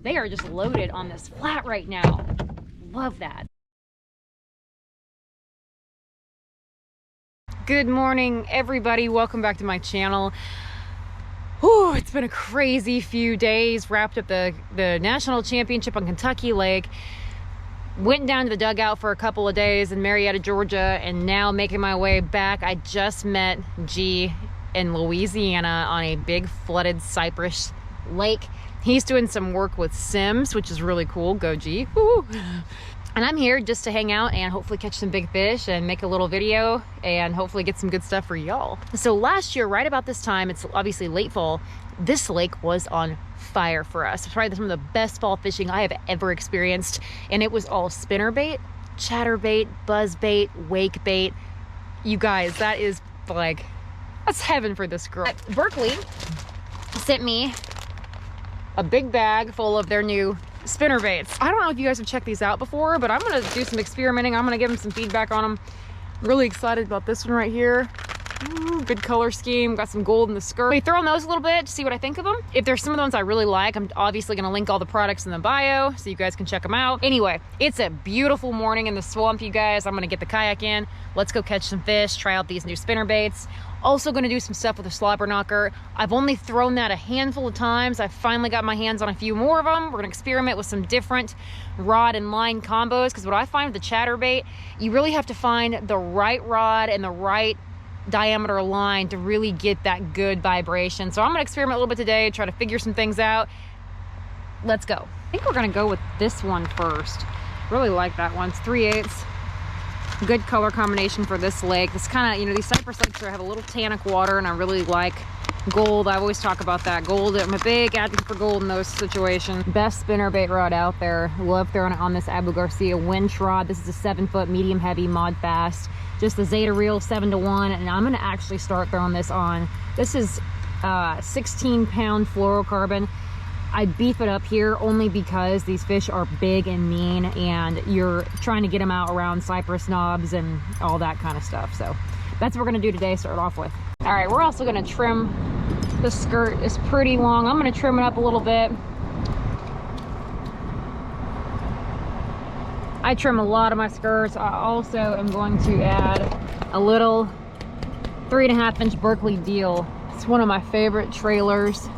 They are just loaded on this flat right now. Love that. Good morning, everybody. Welcome back to my channel. Whew, it's been a crazy few days. Wrapped up the national championship on Kentucky Lake. Went down to the dugout for a couple of days in Marietta, Georgia, and now making my way back. I just met G in Louisiana on a big flooded cypress lake. He's doing some work with Sims, which is really cool. Go G. Woo. And I'm here just to hang out and hopefully catch some big fish and make a little video and hopefully get some good stuff for y'all. So last year, right about this time, it's obviously late fall, this lake was on fire for us. It's probably some of the best fall fishing I have ever experienced. And it was all spinnerbait, chatterbait, buzzbait, wakebait. You guys, that is like, that's heaven for this girl. Berkley sent me a big bag full of their new spinnerbaits. I don't know if you guys have checked these out before, but I'm gonna do some experimenting. I'm gonna give them some feedback on them. Really excited about this one right here. Ooh, good color scheme. Got some gold in the skirt. We throw on those a little bit to see what I think of them. If there's some of the ones I really like, I'm obviously gonna link all the products in the bio so you guys can check them out. Anyway, it's a beautiful morning in the swamp, you guys. I'm gonna get the kayak in. Let's go catch some fish, try out these new spinnerbaits. Also gonna do some stuff with a slobberknocker. I've only thrown that a handful of times. I finally got my hands on a few more of them. We're gonna experiment with some different rod and line combos, because what I find with the chatterbait, you really have to find the right rod and the right diameter line to really get that good vibration. So I'm gonna experiment a little bit today, try to figure some things out. Let's go. I think we're gonna go with this one first. Really like that one. It's 3/8. Good color combination for this lake. This kind of, you know, these cypress lakes have a little tannic water, and I really like gold. I always talk about that gold. I'm a big advocate for gold in those situations. Best spinnerbait rod out there. Love throwing it on this Abu Garcia winch rod. This is a 7-foot medium heavy mod fast. Just a Zeta reel 7-to-1, and I'm gonna actually start throwing this on. This is 16-pound fluorocarbon. I beef it up here only because these fish are big and mean, and you're trying to get them out around cypress knobs and all that kind of stuff. So that's what we're gonna do today, start off with. All right, we're also gonna trim the skirt. It's pretty long. I'm gonna trim it up a little bit. I trim a lot of my skirts. I also am going to add a little 3.5-inch Berkley deal. It's one of my favorite trailers.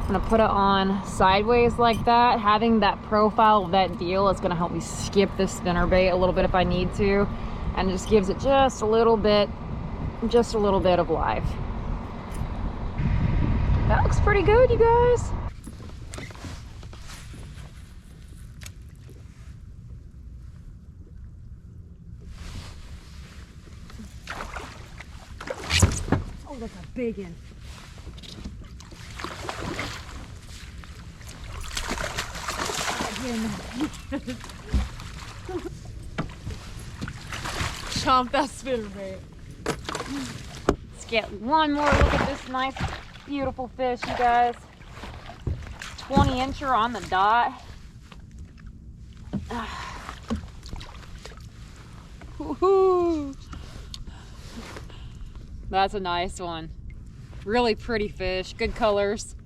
I'm gonna put it on sideways like that. Having that profile of that deal is gonna help me skip this spinnerbait a little bit if I need to, and it just gives it just a little bit of life. That looks pretty good, you guys. Oh, that's a big one. Chomp that spinnerbait. Let's get one more look at this nice, beautiful fish, you guys. 20-incher on the dot. Woohoo! That's a nice one. Really pretty fish, good colors.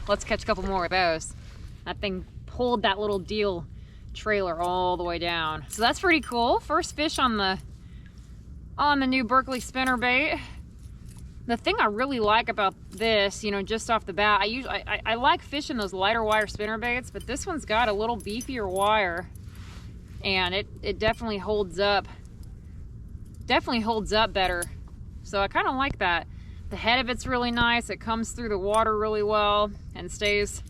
Let's catch a couple more of those. That thing pulled that little deal trailer all the way down. So that's pretty cool. First fish on the new Berkley spinnerbait. The thing I really like about this, you know, just off the bat, I like fishing those lighter wire spinnerbaits, but this one's got a little beefier wire, and it definitely holds up. Definitely holds up better. So I kind of like that. The head of it's really nice. It comes through the water really well and stays,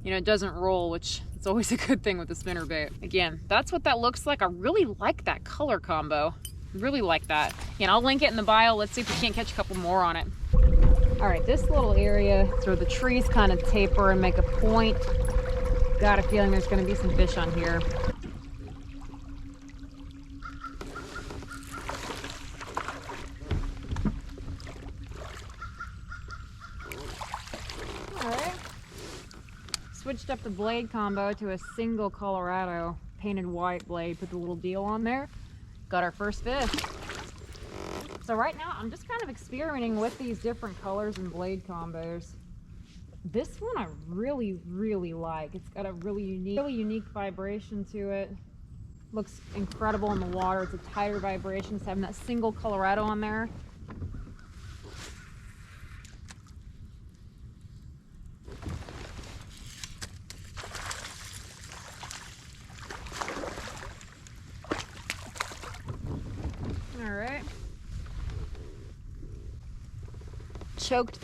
you know, it doesn't roll, which is always a good thing with the spinnerbait. Again, that's what that looks like. I really like that color combo. Really like that. And I'll link it in the bio. Let's see if we can't catch a couple more on it. All right, this little area where the trees kind of taper and make a point. Got a feeling there's gonna be some fish on here. Switched up the blade combo to a single Colorado painted white blade. Put the little deal on there. Got our first fish. So right now I'm just kind of experimenting with these different colors and blade combos. This one I really, really like. It's got a really unique vibration to it. Looks incredible in the water. It's a tighter vibration. It's having that single Colorado on there. All right. Choked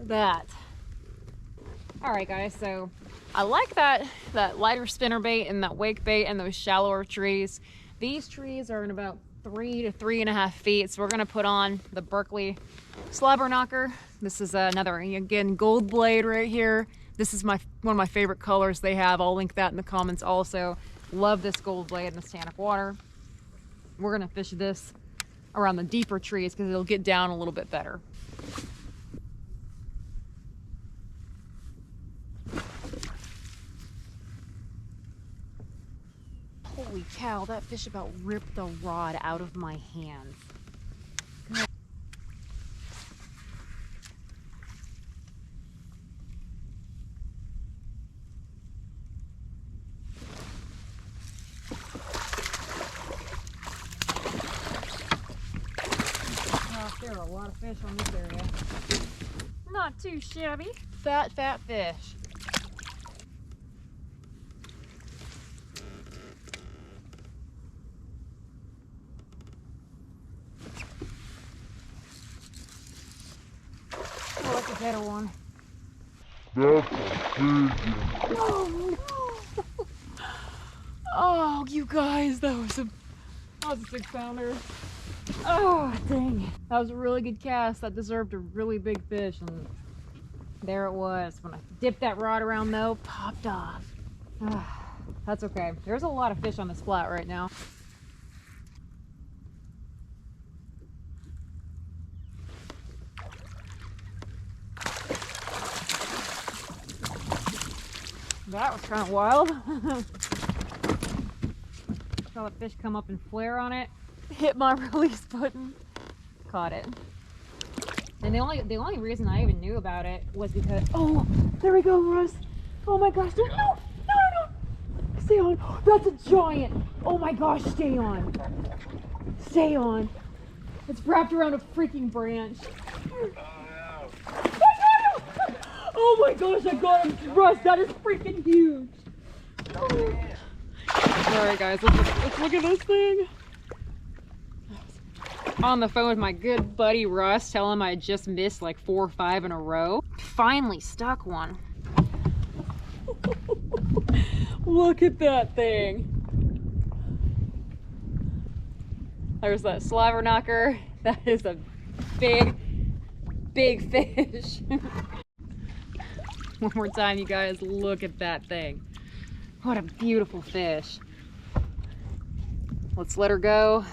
that. All right, guys, so I like that lighter spinnerbait and that wake bait and those shallower trees. These trees are in about 3 to 3.5 feet, so we're gonna put on the Berkley slobberknocker. This is another, again, gold blade right here. This is one of my favorite colors they have. I'll link that in the comments also. Love this gold blade in this tannic water. We're gonna fish this around the deeper trees because it'll get down a little bit better. Holy cow, that fish about ripped the rod out of my hands. There are a lot of fish on this area. Not too shabby. Fat fish. Oh, that's a better one. That's a big one. Oh, no. Oh, you guys, that was a 6-pounder. Oh, dang it. That was a really good cast. That deserved a really big fish. And there it was. When I dipped that rod around, though, popped off. That's okay. There's a lot of fish on this flat right now. That was kind of wild. Saw the fish come up and flare on it. Hit my release button. Caught it. And the only reason I even knew about it was because, oh, there we go, Russ. Oh my gosh, no. Stay on. That's a giant. Oh my gosh, stay on. Stay on. It's wrapped around a freaking branch. Oh my gosh, I got him. Russ, that is freaking huge. Oh. Alright guys, let's look at this thing. On the phone with my good buddy Russ, telling him I just missed like 4 or 5 in a row. Finally stuck one. Look at that thing. There's that slobberknocker. That is a big fish. One more time, you guys, look at that thing. What a beautiful fish. Let's let her go.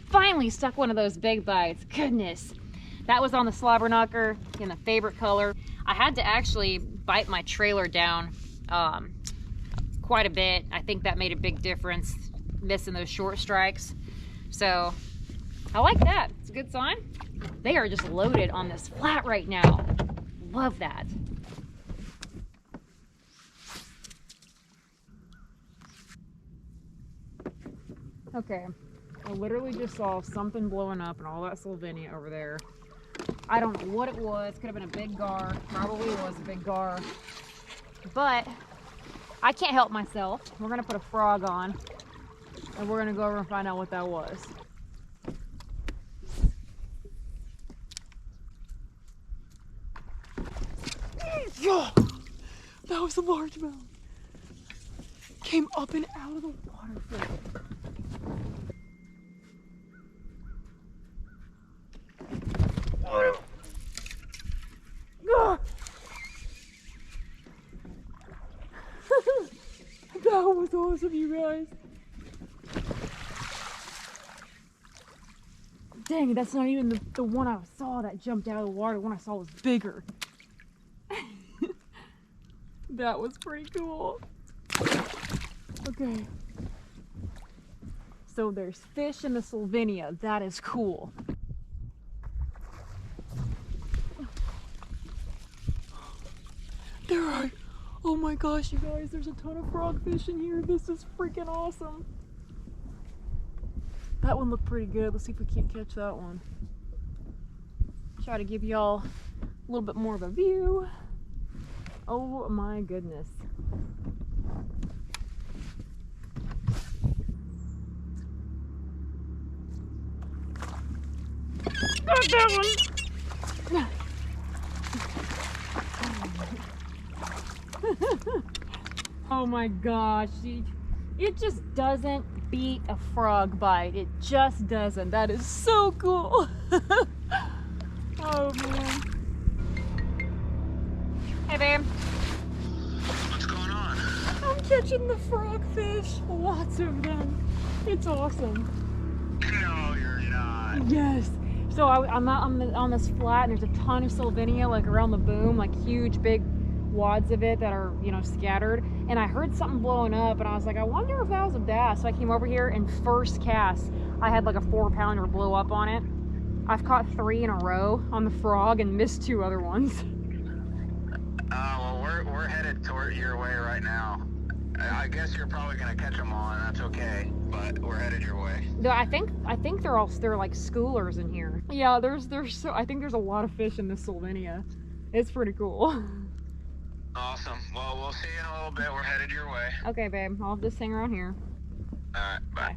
Finally stuck one of those big bites. Goodness. That was on the slobberknocker in the favorite color. I had to actually bite my trailer down quite a bit. I think that made a big difference, missing those short strikes. So I like that. It's a good sign. They are just loaded on this flat right now. Love that. Okay, I literally just saw something blowing up and all that Slovenia over there. I don't know what it was. Could have been a big gar. Probably was a big gar. But I can't help myself. We're gonna put a frog on and we're gonna go over and find out what that was. Yeah, that was a largemouth. Came up and out of the water for it. That was awesome, you guys. Dang, that's not even the one I saw that jumped out of the water. The one I saw was bigger. That was pretty cool. Okay. So there's fish in the Slovenia. That is cool. There are, oh my gosh, you guys, there's a ton of frogfish in here. This is freaking awesome. That one looked pretty good. Let's see if we can't catch that one. Try to give y'all a little bit more of a view. Oh my goodness. Got that one! Oh my gosh, it just doesn't beat a frog bite. It just doesn't. That is so cool. Oh man. Hey babe. What's going on? I'm catching the frogfish. Lots of them. It's awesome. No, you're not. Yes. So I'm out on this flat, and there's a ton of sylvinia like around the boom, like huge big wads of it that are, you know, scattered. And I heard something blowing up, and I was like, I wonder if that was a bass. So I came over here, and first cast, I had like a 4-pounder blow up on it. I've caught 3 in a row on the frog and missed 2 other ones. Well, we're headed toward your way right now. I guess you're probably gonna catch them all, and that's okay. But we're headed your way. I think they're like schoolers in here. Yeah, I think there's a lot of fish in this sylvinia. It's pretty cool. Awesome. Well, we'll see you in a little bit. We're headed your way. Okay, babe. I'll just hang around here. All right. Bye.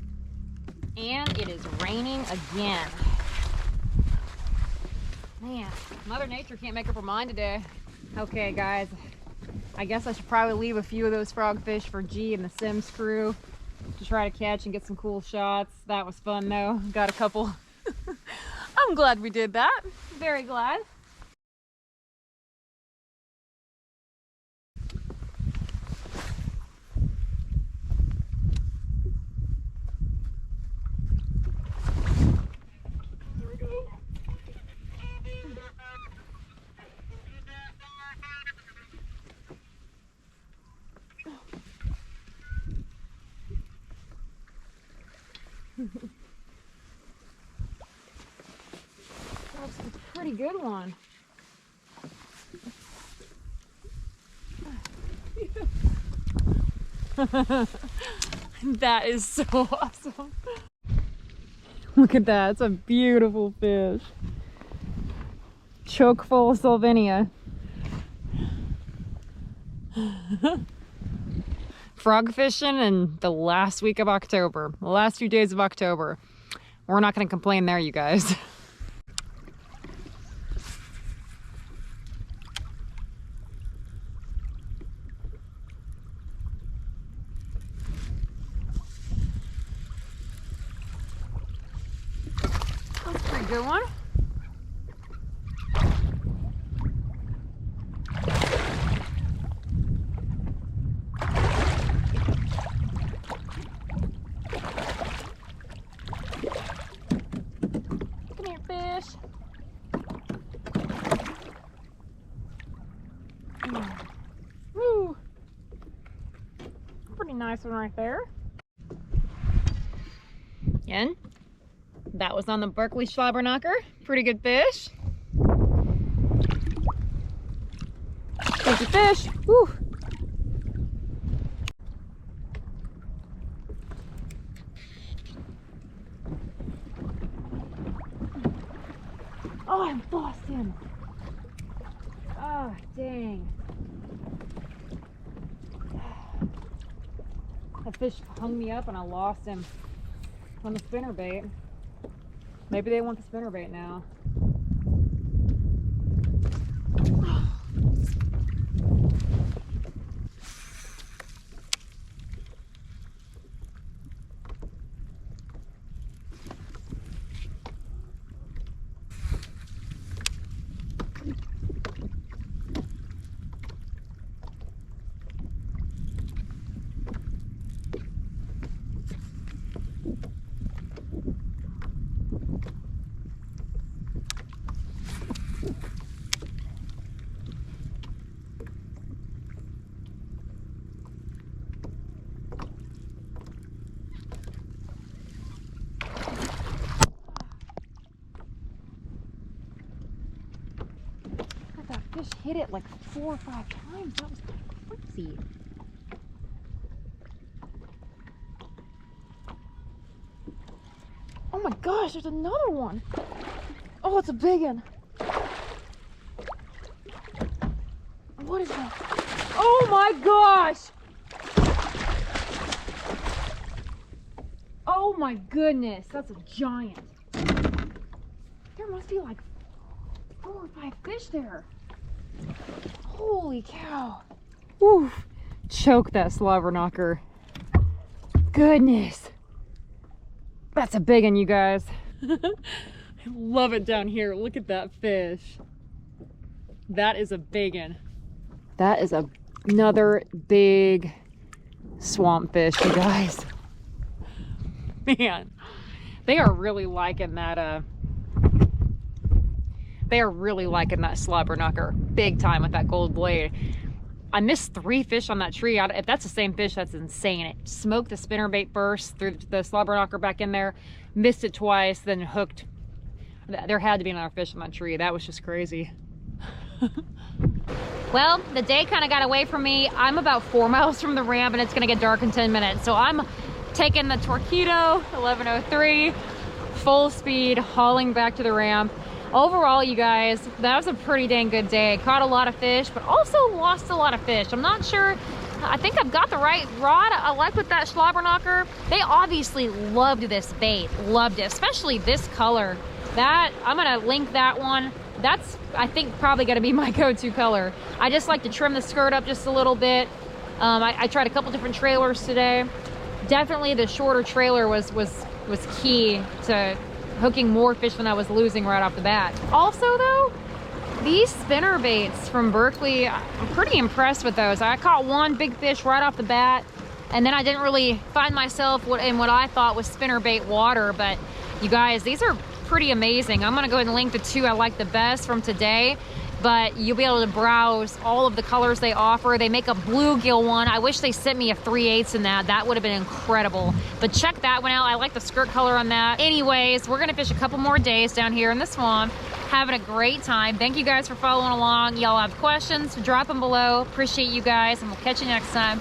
And it is raining again. Man, Mother Nature can't make up her mind today. Okay, guys. I guess I should probably leave a few of those frogfish for G and the Sims crew to try to catch and get some cool shots. That was fun, though. Got a couple. I'm glad we did that. Very glad. That's a pretty good one. That is so awesome. Look at that. It's a beautiful fish. Choke full of sylvinia. Frog fishing in the last week of October. The last few days of October. We're not going to complain there, you guys. That's a pretty good one. Come here, fish. Woo! Pretty nice one right there. Again, that was on the Berkley slobberknocker. Pretty good fish. Thank you, fish. Woo! Oh, I lost him. Oh, dang. That fish hung me up and I lost him on the spinnerbait. Maybe they want the spinnerbait now. fish hit it like 4 or 5 times. That was crazy. Oh my gosh, there's another one. Oh, it's a big one. What is that? Oh my gosh. Oh my goodness, that's a giant. There must be like 4 or 5 fish there. Holy cow. Woo. Choke that slobber knocker. Goodness. That's a big one, you guys. I love it down here. Look at that fish. That is a big one. That is another big swamp fish, you guys. Man, they are really liking that. They are really liking that slobber knocker big time with that gold blade. I missed 3 fish on that tree. If that's the same fish, that's insane. It smoked the spinnerbait first, threw the slobber knocker back in there, missed it twice, then hooked. There had to be another fish on that tree. That was just crazy. Well, the day kind of got away from me. I'm about 4 miles from the ramp and it's gonna get dark in 10 minutes. So I'm taking the Torpedo 1103, full speed, hauling back to the ramp. Overall, you guys, that was a pretty dang good day. Caught a lot of fish, but also lost a lot of fish. I'm not sure. I think I've got the right rod. I like with that slobber knocker. They obviously loved this bait, loved it, especially this color. That, I'm gonna link that one. That's, I think, probably gonna be my go-to color. I just like to trim the skirt up just a little bit. I tried a couple different trailers today. Definitely the shorter trailer was key to hooking more fish than I was losing right off the bat. Also though, these spinner baits from Berkley, I'm pretty impressed with those. I caught one big fish right off the bat, and then I didn't really find myself in what I thought was spinner bait water, but you guys, these are pretty amazing. I'm gonna go ahead and link the 2 I like the best from today, but you'll be able to browse all of the colors they offer. They make a bluegill one. I wish they sent me a 3/8 in that. That would have been incredible. But check that one out. I like the skirt color on that. Anyways, we're gonna fish a couple more days down here in the swamp. Having a great time. Thank you guys for following along. Y'all have questions, drop them below. Appreciate you guys, and we'll catch you next time.